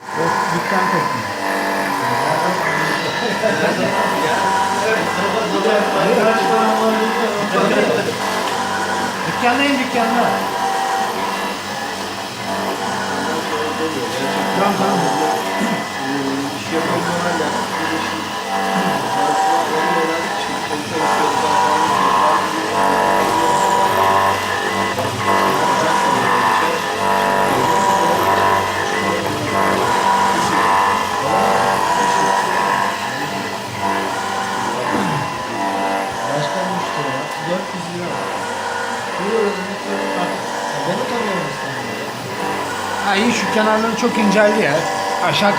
Yok, dükkan tekniği. Dükkandayım dükkanda. Tamam tamam. İş yapamıyorlar ya. Bir işin parasını alamıyorlar. Şirkette Başka müşteri var. 400 lira var. Beni tanıyorum İstanbul'da. Ha iyi, şu kenarları çok inceldi ya. Aşağı